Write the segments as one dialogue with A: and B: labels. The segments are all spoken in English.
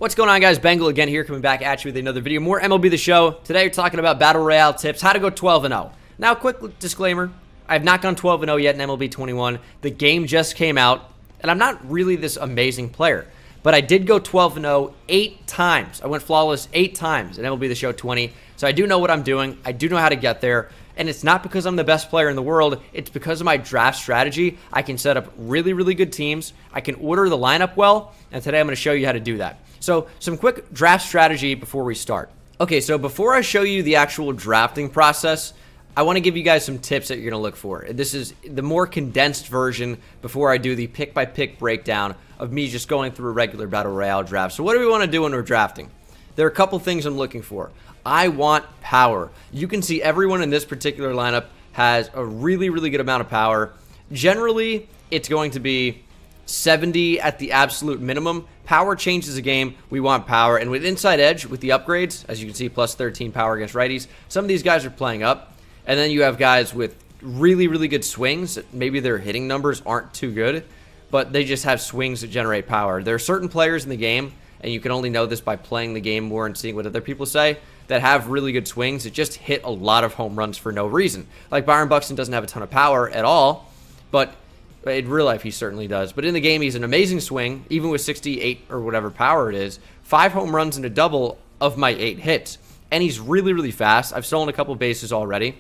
A: What's going on, guys? Bengal again here, coming back at you with another video. More MLB The Show. Today we're talking about Battle Royale tips, how to go 12-0. Now, quick disclaimer, I have not gone 12-0 yet in MLB 21. The game just came out, and I'm not really this amazing player, but I did go 12-0 8 times. I went flawless 8 times in MLB The Show 20, so I do know what I'm doing. I do know how to get there, and it's not because I'm the best player in the world. It's because of my draft strategy. I can set up really, really good teams. I can order the lineup well, and today I'm going to show you how to do that. So some quick draft strategy before we start. Okay, so before I show you the actual drafting process, I want to give you guys some tips that you're going to look for. This is the more condensed version before I do the pick-by-pick breakdown of me just going through a regular Battle Royale draft. So what do we want to do when we're drafting? There are a couple things I'm looking for. I want power. You can see everyone in this particular lineup has a really, really good amount of power. Generally, it's going to be 70 at the absolute minimum. Power changes the game. We want power. And with Inside Edge, with the upgrades, as you can see, plus 13 power against righties, some of these guys are playing up. And then you have guys with really, really good swings. Maybe their hitting numbers aren't too good, but they just have swings that generate power. There are certain players in the game, and you can only know this by playing the game more and seeing what other people say, that have really good swings that just hit a lot of home runs for no reason. Like Byron Buxton doesn't have a ton of power at all, but in real life, he certainly does. But in the game, he's an amazing swing, even with 68 or whatever power it is. 5 home runs and a double of my 8 hits. And he's really, really fast. I've stolen a couple bases already.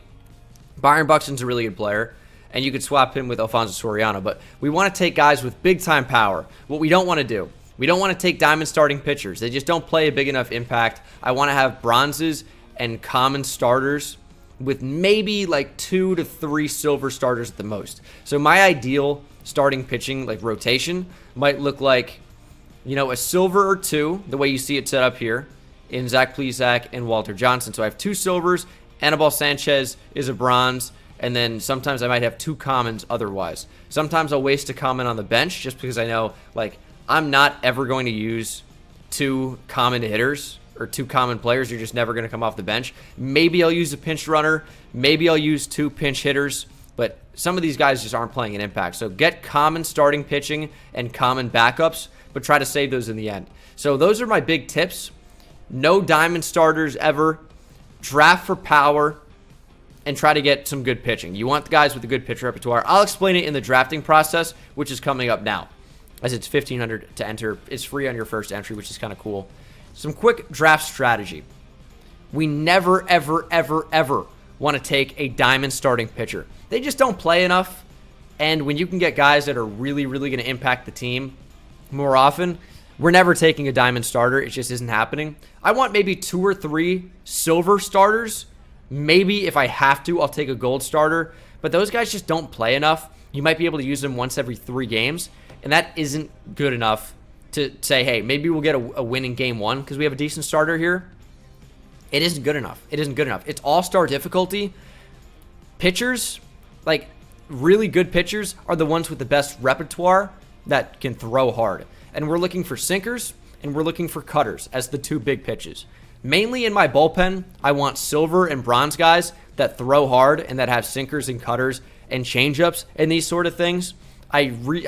A: Byron Buxton's a really good player, and you could swap him with Alfonso Soriano. But we want to take guys with big-time power. What we don't want to do, we don't want to take diamond starting pitchers. They just don't play a big enough impact. I want to have bronzes and common starters with maybe like 2 to 3 silver starters at the most. So my ideal starting pitching like rotation might look like, you know, a silver or 2, the way you see it set up here, in Zach Plesac and Walter Johnson. So I have 2 silvers, Anibal Sanchez is a bronze, and then sometimes I might have 2 commons otherwise. Sometimes I'll waste a common on the bench just because I know, like, I'm not ever going to use 2 common hitters or 2 common players. You're just never going to come off the bench. Maybe I'll use a pinch runner. Maybe I'll use 2 pinch hitters. But some of these guys just aren't playing an impact. So get common starting pitching and common backups, but try to save those in the end. So those are my big tips. No diamond starters ever. Draft for power and try to get some good pitching. You want the guys with a good pitch repertoire. I'll explain it in the drafting process, which is coming up now, as it's $1,500 to enter. It's free on your first entry, which is kind of cool. Some quick draft strategy. We never, ever, ever, ever want to take a diamond starting pitcher. They just don't play enough. And when you can get guys that are really, really going to impact the team more often, we're never taking a diamond starter. It just isn't happening. I want maybe 2 or 3 silver starters. Maybe if I have to, I'll take a gold starter. But those guys just don't play enough. You might be able to use them once every 3 games. And that isn't good enough to say, hey, maybe we'll get a win in game 1 because we have a decent starter here. It isn't good enough. It isn't good enough. It's all-star difficulty. Pitchers, like really good pitchers, are the ones with the best repertoire that can throw hard. And we're looking for sinkers and we're looking for cutters as the 2 big pitches. Mainly in my bullpen, I want silver and bronze guys that throw hard and that have sinkers and cutters and changeups and these sort of things. I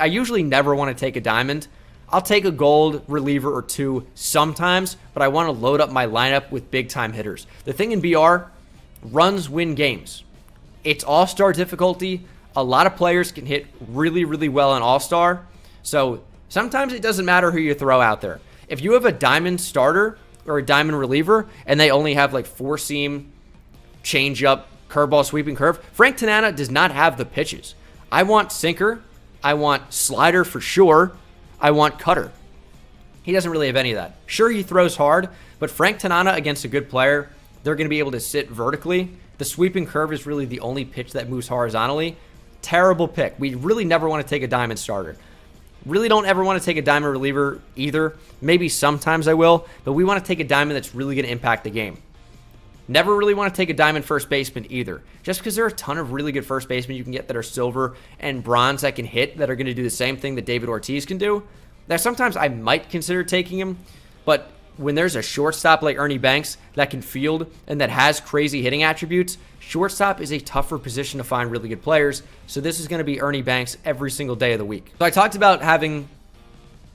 A: usually never want to take a diamond. I'll take a gold reliever or 2 sometimes, but I want to load up my lineup with big-time hitters. The thing in BR, runs win games. It's all-star difficulty. A lot of players can hit really, really well on all-star. So sometimes it doesn't matter who you throw out there. If you have a diamond starter or a diamond reliever and they only have like 4-seam, change-up, curveball, sweeping curve, Frank Tanana does not have the pitches. I want sinker. I want slider for sure. I want cutter. He doesn't really have any of that. Sure, he throws hard, but Frank Tanana against a good player, they're going to be able to sit vertically. The sweeping curve is really the only pitch that moves horizontally. Terrible pick. We really never want to take a diamond starter. Really don't ever want to take a diamond reliever either. Maybe sometimes I will, but we want to take a diamond that's really going to impact the game. Never really want to take a diamond first baseman either. Just because there are a ton of really good first basemen you can get that are silver and bronze that can hit, that are going to do the same thing that David Ortiz can do. Now, sometimes I might consider taking him, but when there's a shortstop like Ernie Banks that can field and that has crazy hitting attributes, shortstop is a tougher position to find really good players. So this is going to be Ernie Banks every single day of the week. So I talked about having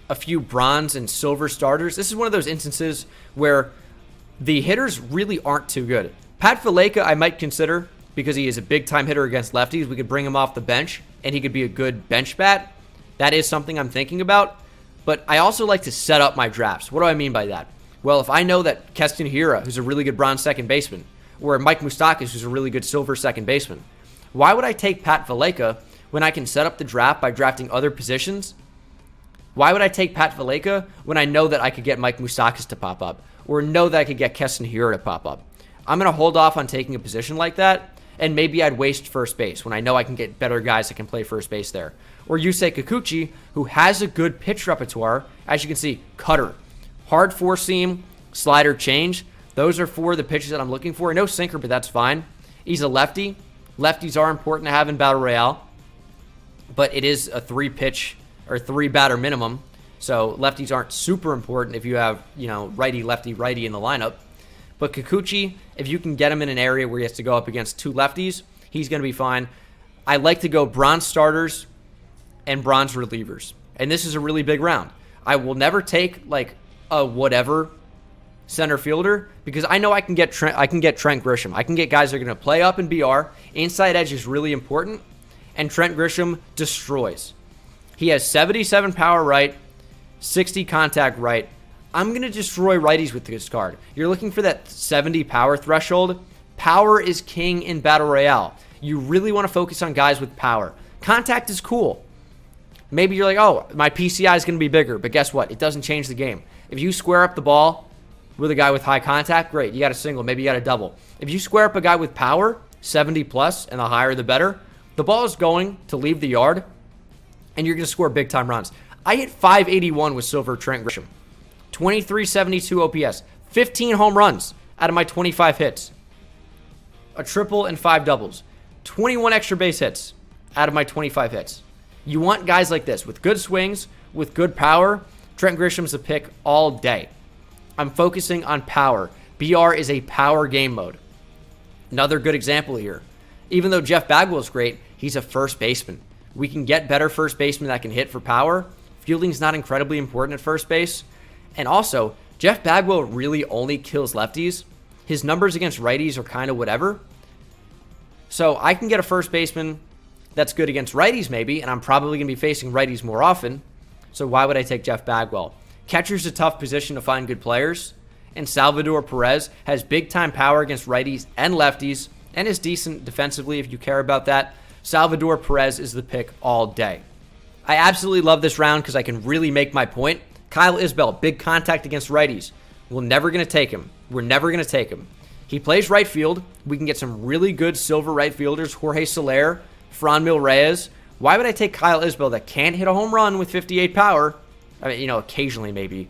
A: a few bronze and silver starters, this is one of those instances where the hitters really aren't too good. Pat Valaika I might consider because he is a big-time hitter against lefties. We could bring him off the bench, and he could be a good bench bat. That is something I'm thinking about. But I also like to set up my drafts. What do I mean by that? Well, if I know that Keston Hiura, who's a really good bronze second baseman, or Mike Moustakas, who's a really good silver second baseman, why would I take Pat Valaika when I can set up the draft by drafting other positions? Why would I take Pat Valaika when I know that I could get Mike Moustakas to pop up, or know that I could get Keston Hiura to pop up? I'm going to hold off on taking a position like that, and maybe I'd waste first base when I know I can get better guys that can play first base there. Or Yusei Kikuchi, who has a good pitch repertoire. As you can see, cutter, hard four seam, slider, change. Those are four of the pitches that I'm looking for. No sinker, but that's fine. He's a lefty. Lefties are important to have in Battle Royale, but it is a 3-pitch or 3-batter minimum. So lefties aren't super important if you have, righty, lefty, righty in the lineup. But Kikuchi, if you can get him in an area where he has to go up against 2 lefties, he's going to be fine. I like to go bronze starters and bronze relievers. And this is a really big round. I will never take like a whatever center fielder because I know I can get Trent Grisham. I can get guys that are going to play up in BR. Inside edge is really important, and Trent Grisham destroys. He has 77 power right, 60 contact right. I'm going to destroy righties with this card. You're looking for that 70 power threshold. Power is king in Battle Royale. You really want to focus on guys with power. Contact is cool. Maybe you're like, oh, my PCI is going to be bigger, but guess what? It doesn't change the game. If you square up the ball with a guy with high contact, great. You got a single, maybe you got a double. If you square up a guy with power, 70 plus, and the higher the better, the ball is going to leave the yard, and you're going to score big-time runs. I hit 581 with Silver Trent Grisham. 2372 OPS. 15 home runs out of my 25 hits. A triple and 5 doubles. 21 extra base hits out of my 25 hits. You want guys like this with good swings, with good power. Trent Grisham's a pick all day. I'm focusing on power. BR is a power game mode. Another good example here. Even though Jeff Bagwell's great, he's a first baseman. We can get better first basemen that can hit for power. Fielding's not incredibly important at first base. And also, Jeff Bagwell really only kills lefties. His numbers against righties are kind of whatever. So I can get a first baseman that's good against righties maybe, and I'm probably going to be facing righties more often. So why would I take Jeff Bagwell? Catcher's a tough position to find good players, and Salvador Perez has big-time power against righties and lefties, and is decent defensively if you care about that. Salvador Perez is the pick all day. I absolutely love this round because I can really make my point. Kyle Isbell, big contact against righties. We're never going to take him. We're never going to take him. He plays right field. We can get some really good silver right fielders. Jorge Soler, Franmil Reyes. Why would I take Kyle Isbell that can't hit a home run with 58 power? I mean, occasionally maybe.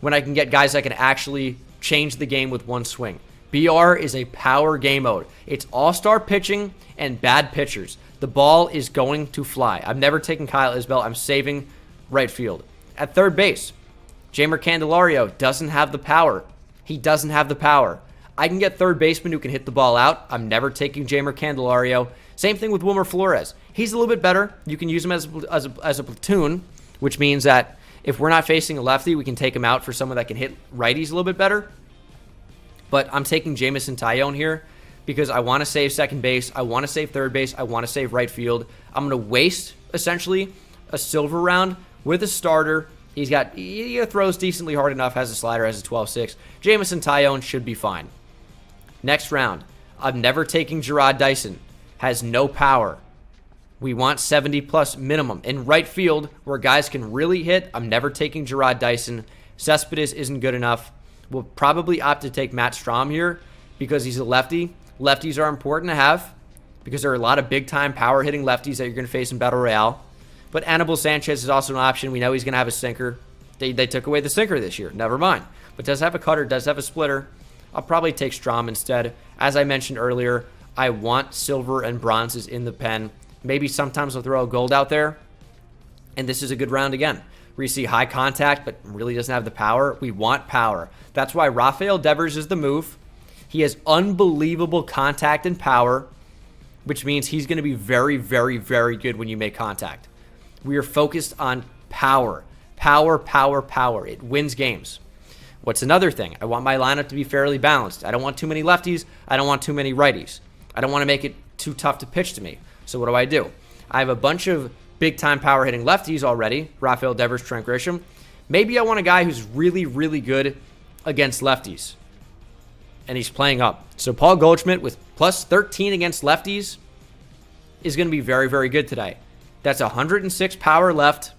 A: When I can get guys that can actually change the game with one swing. BR is a power game mode. It's all-star pitching and bad pitchers. The ball is going to fly. I've never taken Kyle Isbell. I'm saving right field. At third base, Jeimer Candelario doesn't have the power. He doesn't have the power. I can get third baseman who can hit the ball out. I'm never taking Jeimer Candelario. Same thing with Wilmer Flores. He's a little bit better. You can use him as a platoon, which means that if we're not facing a lefty, we can take him out for someone that can hit righties a little bit better. But I'm taking Jamison Tyone here because I want to save second base. I want to save third base. I want to save right field. I'm going to waste, essentially, a silver round with a starter. He throws decently hard enough, has a slider, has a 12-6. Jamison Tyone should be fine. Next round, I'm never taking Gerard Dyson. Has no power. We want 70-plus minimum. In right field, where guys can really hit, I'm never taking Gerard Dyson. Cespedes isn't good enough. We'll probably opt to take Matt Strahm here because he's a lefty. Lefties are important to have because there are a lot of big-time power-hitting lefties that you're going to face in Battle Royale. But Anibal Sanchez is also an option. We know he's going to have a sinker. They took away the sinker this year. Never mind. But does have a cutter, does have a splitter. I'll probably take Strahm instead. As I mentioned earlier, I want silver and bronzes in the pen. Maybe sometimes I'll throw a gold out there. And this is a good round again, where you see high contact, but really doesn't have the power. We want power. That's why Rafael Devers is the move. He has unbelievable contact and power, which means he's going to be very, very, very good when you make contact. We are focused on power. Power, power, power. It wins games. What's another thing? I want my lineup to be fairly balanced. I don't want too many lefties. I don't want too many righties. I don't want to make it too tough to pitch to me. So what do? I have a bunch of big-time power-hitting lefties already. Rafael Devers, Trent Grisham. Maybe I want a guy who's really, really good against lefties. And he's playing up. So Paul Goldschmidt with plus 13 against lefties is going to be very, very good today. That's 106 power left.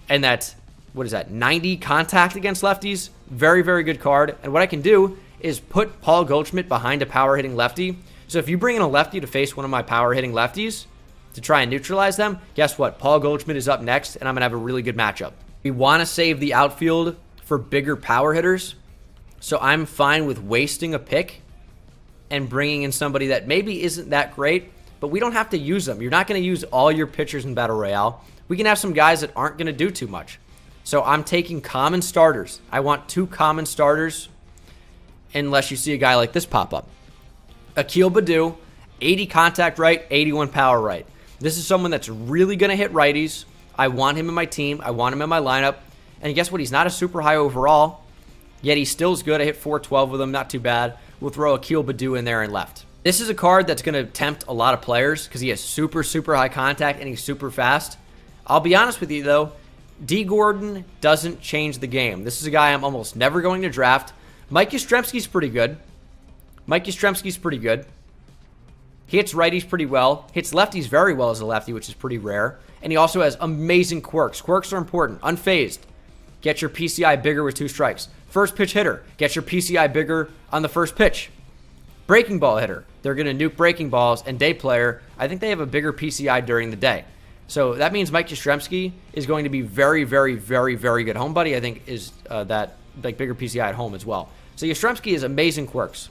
A: And that's, 90 contact against lefties? Very, very good card. And what I can do is put Paul Goldschmidt behind a power-hitting lefty. So if you bring in a lefty to face one of my power-hitting lefties to try and neutralize them, guess what? Paul Goldschmidt is up next, and I'm going to have a really good matchup. We want to save the outfield for bigger power hitters. So I'm fine with wasting a pick and bringing in somebody that maybe isn't that great, but we don't have to use them. You're not going to use all your pitchers in Battle Royale. We can have some guys that aren't going to do too much. So I'm taking common starters. I want 2 common starters unless you see a guy like this pop up. Akil Baddoo, 80 contact right, 81 power right. This is someone that's really going to hit righties. I want him in my team. I want him in my lineup. And guess what? He's not a super high overall, yet he still is good. I hit 412 with him, not too bad. We'll throw Akil Baddoo in there and left. This is a card that's going to tempt a lot of players because he has super, super high contact and he's super fast. I'll be honest with you, though. D. Gordon doesn't change the game. This is a guy I'm almost never going to draft. Mike Yastrzemski's pretty good. He hits righties pretty well. Hits lefties very well as a lefty, which is pretty rare. And he also has amazing quirks. Quirks are important. Unfazed. Get your PCI bigger with 2 strikes. First pitch hitter. Get your PCI bigger on the first pitch. Breaking ball hitter. They're going to nuke breaking balls. And day player, I think they have a bigger PCI during the day. So that means Mike Yastrzemski is going to be very, very, very, very good. Home Buddy, I think, is that like bigger PCI at home as well. So Yastrzemski is amazing quirks.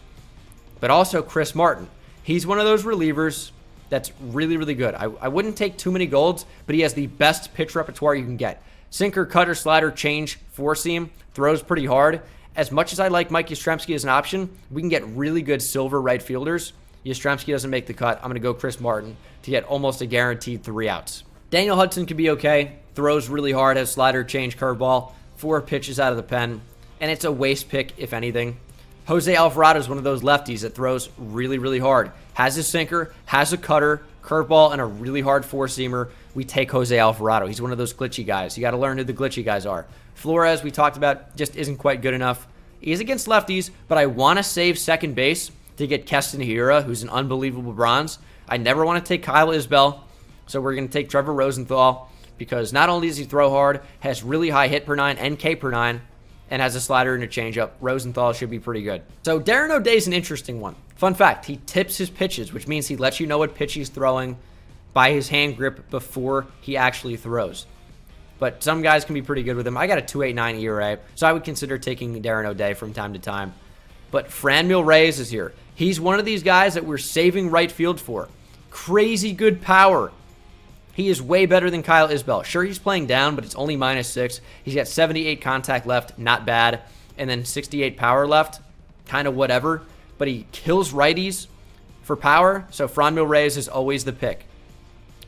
A: But also Chris Martin. He's one of those relievers that's really, really good. I wouldn't take too many golds, but he has the best pitch repertoire you can get. Sinker, cutter, slider, change, 4-seam, throws pretty hard. As much as I like Mike Yastrzemski as an option, we can get really good silver right fielders. Yastrzemski doesn't make the cut. I'm going to go Chris Martin to get almost a guaranteed 3 outs. Daniel Hudson could be okay. Throws really hard, has slider, change, curveball, 4 pitches out of the pen, and it's a waste pick, if anything. Jose Alvarado is one of those lefties that throws really, really hard. Has a sinker, has a cutter, curveball, and a really hard 4-seamer. We take Jose Alvarado. He's one of those glitchy guys. You got to learn who the glitchy guys are. Flores, we talked about, just isn't quite good enough. He is against lefties, but I want to save second base to get Keston Hiura, who's an unbelievable bronze. I never want to take Kyle Isbell, so we're going to take Trevor Rosenthal because not only does he throw hard, has really high hit per 9 and K per 9, and has a slider and a changeup. Rosenthal should be pretty good. So Darren O'Day's an interesting one. Fun fact, he tips his pitches, which means he lets you know what pitch he's throwing by his hand grip before he actually throws. But some guys can be pretty good with him. I got a 2.89 ERA, so I would consider taking Darren O'Day from time to time. But Franmil Reyes is here. He's one of these guys that we're saving right field for. Crazy good power. He is way better than Kyle Isbell. Sure, he's playing down, but it's only -6. He's got 78 contact left, not bad. And then 68 power left, kind of whatever. But he kills righties for power, so Franmil Reyes is always the pick.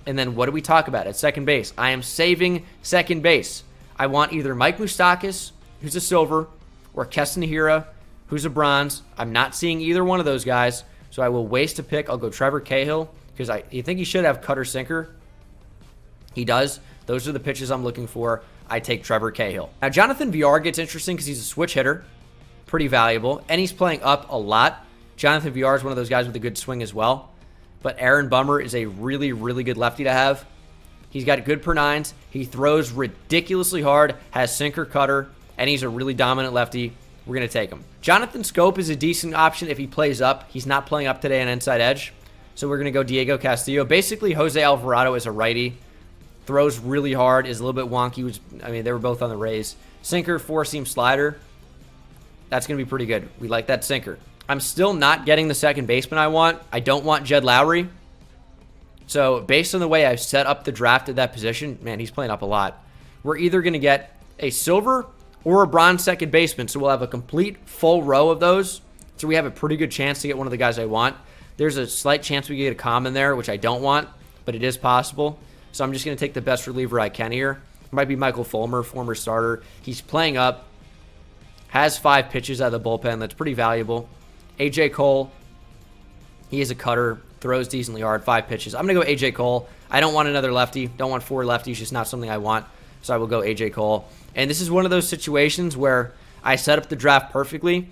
A: And then what do we talk about at second base? I am saving second base. I want either Mike Moustakas, who's a silver, or Keston Hiura, who's a bronze. I'm not seeing either one of those guys, so I will waste a pick. I'll go Trevor Cahill, because you think he should have cutter sinker. He does. Those are the pitches I'm looking for. I take Trevor Cahill. Now, Jonathan Villar gets interesting because he's a switch hitter. Pretty valuable. And he's playing up a lot. Jonathan Villar is one of those guys with a good swing as well. But Aaron Bummer is a really, really good lefty to have. He's got good per 9s. He throws ridiculously hard, has sinker, cutter, and he's a really dominant lefty. We're going to take him. Jonathan Scope is a decent option if he plays up. He's not playing up today on inside edge. So we're going to go Diego Castillo. Basically, Jose Alvarado is a righty. Throws really hard, is a little bit wonky. They were both on the Rays. Sinker, 4-seam slider. That's going to be pretty good. We like that sinker. I'm still not getting the second baseman I want. I don't want Jed Lowry. So based on the way I've set up the draft at that position, man, he's playing up a lot. We're either going to get a silver or a bronze second baseman. So we'll have a complete full row of those. So we have a pretty good chance to get one of the guys I want. There's a slight chance we get a common there, which I don't want, but it is possible. So I'm just going to take the best reliever I can here. Might be Michael Fulmer, former starter. He's playing up. Has 5 pitches out of the bullpen. That's pretty valuable. AJ Cole, he is a cutter. Throws decently hard. 5 pitches. I'm going to go AJ Cole. I don't want another lefty. Don't want 4 lefties. Just not something I want. So I will go AJ Cole. And this is one of those situations where I set up the draft perfectly,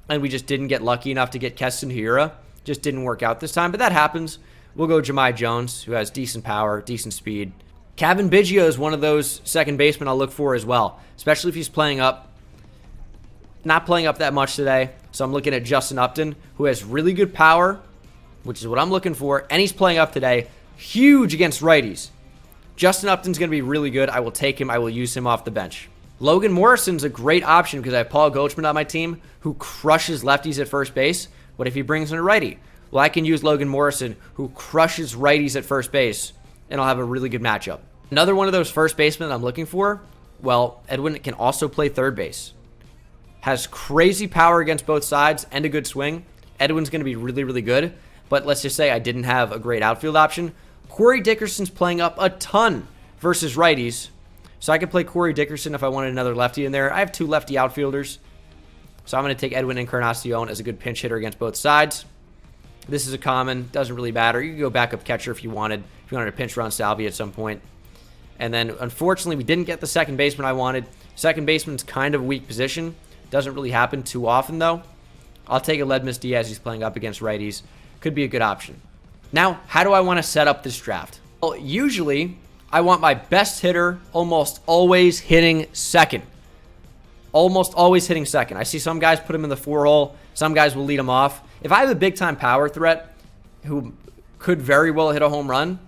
A: and we just didn't get lucky enough to get Keston Hiura. Just didn't work out this time, but that happens. We'll go Jahmai Jones, who has decent power, decent speed. Kevin Biggio is one of those second basemen I'll look for as well, especially if he's playing up. Not playing up that much today, so I'm looking at Justin Upton, who has really good power, which is what I'm looking for, and he's playing up today. Huge against righties. Justin Upton's going to be really good. I will take him. I will use him off the bench. Logan Morrison's a great option because I have Paul Goldschmidt on my team who crushes lefties at first base. What if he brings in a righty? Well, I can use Logan Morrison who crushes righties at first base, and I'll have a really good matchup. Another one of those first basemen I'm looking for, well, Edwin can also play third base. Has crazy power against both sides and a good swing. Edwin's going to be really, really good. But let's just say I didn't have a great outfield option. Corey Dickerson's playing up a ton versus righties. So I could play Corey Dickerson if I wanted another lefty in there. I have 2 lefty outfielders. So I'm going to take Edwin Encarnacion as a good pinch hitter against both sides. This is a common. Doesn't really matter. You can go backup catcher if you wanted. If you wanted to pinch run Salvi at some point. And then, unfortunately, we didn't get the second baseman I wanted. Second baseman's kind of a weak position. Doesn't really happen too often, though. I'll take Aledmus Diaz. He's playing up against righties. Could be a good option. Now, how do I want to set up this draft? Well, usually, I want my best hitter almost always hitting second. Almost always hitting second. I see some guys put him in the 4-hole. Some guys will lead him off. If I have a big-time power threat who could very well hit a home run,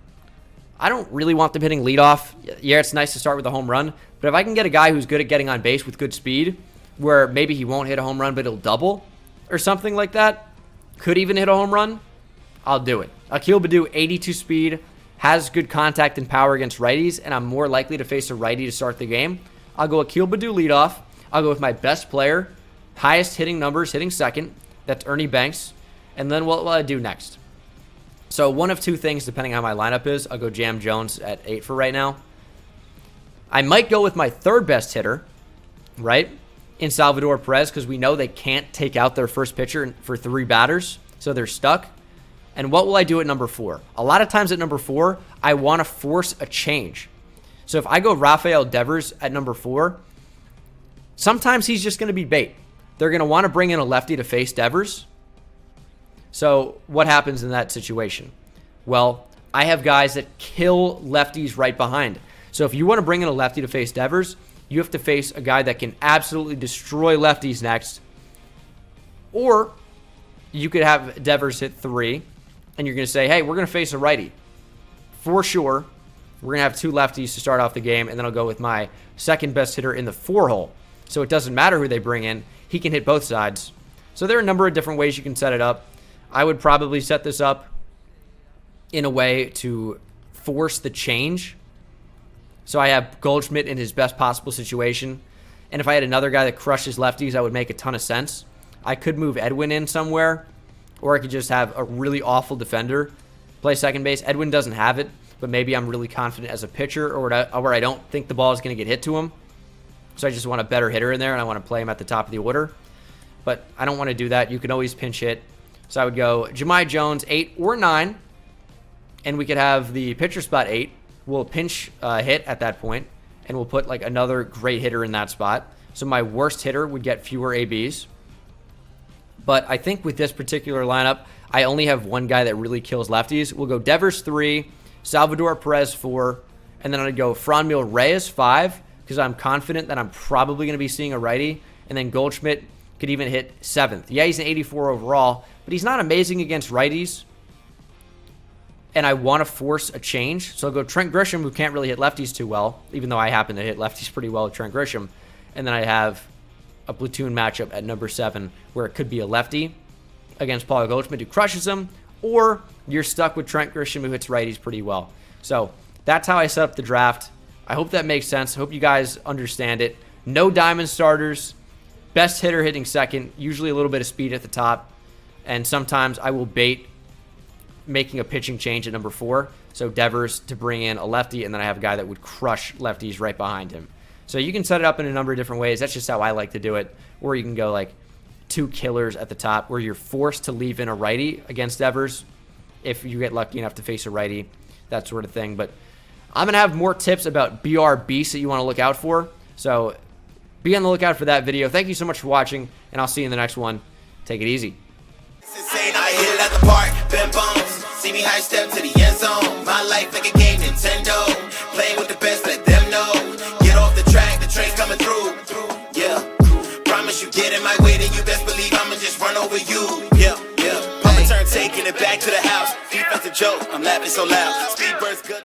A: I don't really want them hitting leadoff. Yeah, it's nice to start with a home run. But if I can get a guy who's good at getting on base with good speed, where maybe he won't hit a home run, but he'll double or something like that, could even hit a home run, I'll do it. Akil Baddoo, 82 speed, has good contact and power against righties, and I'm more likely to face a righty to start the game. I'll go Akil Baddoo leadoff. I'll go with my best player, highest hitting numbers, hitting second. That's Ernie Banks. And then what will I do next? So one of 2 things, depending on how my lineup is. I'll go Jam Jones at 8 for right now. I might go with my third best hitter, right, in Salvador Perez, because we know they can't take out their first pitcher for 3 batters, so they're stuck. And what will I do at number 4? A lot of times at number 4, I want to force a change. So if I go Rafael Devers at number 4, sometimes he's just going to be bait. They're going to want to bring in a lefty to face Devers. So what happens in that situation? Well, I have guys that kill lefties right behind. So if you want to bring in a lefty to face Devers, you have to face a guy that can absolutely destroy lefties next. Or you could have Devers hit 3, and you're going to say, hey, we're going to face a righty. For sure, we're going to have 2 lefties to start off the game, and then I'll go with my second best hitter in the 4-hole. So it doesn't matter who they bring in. He can hit both sides. So there are a number of different ways you can set it up. I would probably set this up in a way to force the change. So I have Goldschmidt in his best possible situation. And if I had another guy that crushes lefties, that would make a ton of sense. I could move Edwin in somewhere, or I could just have a really awful defender play second base. Edwin doesn't have it, but maybe I'm really confident as a pitcher, or where I don't think the ball is going to get hit to him. So I just want a better hitter in there, and I want to play him at the top of the order. But I don't want to do that. You can always pinch hit. So I would go Jahmai Jones, 8 or 9, and we could have the pitcher spot 8. We'll pinch hit at that point, and we'll put like another great hitter in that spot. So my worst hitter would get fewer ABs. But I think with this particular lineup, I only have one guy that really kills lefties. We'll go Devers 3, Salvador Perez 4, and then I'd go Franmil Reyes 5, because I'm confident that I'm probably going to be seeing a righty, and then Goldschmidt could even hit 7th. Yeah, he's an 84 overall, but he's not amazing against righties, and I want to force a change. So I'll go Trent Grisham, who can't really hit lefties too well, even though I happen to hit lefties pretty well with Trent Grisham. And then I have a platoon matchup at number 7, where it could be a lefty against Paul Goldschmidt, who crushes him, or you're stuck with Trent Grisham, who hits righties pretty well. So that's how I set up the draft. I hope that makes sense. I hope you guys understand it. No diamond starters. Best hitter hitting second. Usually a little bit of speed at the top. And sometimes I will bait making a pitching change at number 4. So Devers to bring in a lefty, and then I have a guy that would crush lefties right behind him. So you can set it up in a number of different ways. That's just how I like to do it. Or you can go like 2 killers at the top where you're forced to leave in a righty against Devers if you get lucky enough to face a righty, that sort of thing. But I'm going to have more tips about BR beasts that you want to look out for. So be on the lookout for that video. Thank you so much for watching, and I'll see you in the next one. Take it easy.
B: I hit it at the park, bend bones. See me high step to the end zone. My life like a game, Nintendo. Playing with the best, let them know. Get off the track, the train's coming through. Yeah, promise you get in my way, then you best believe I'ma just run over you. Yeah, yeah. Papa turn, taking it back to the house. Defensive joke, I'm laughing so loud. Speed burst good.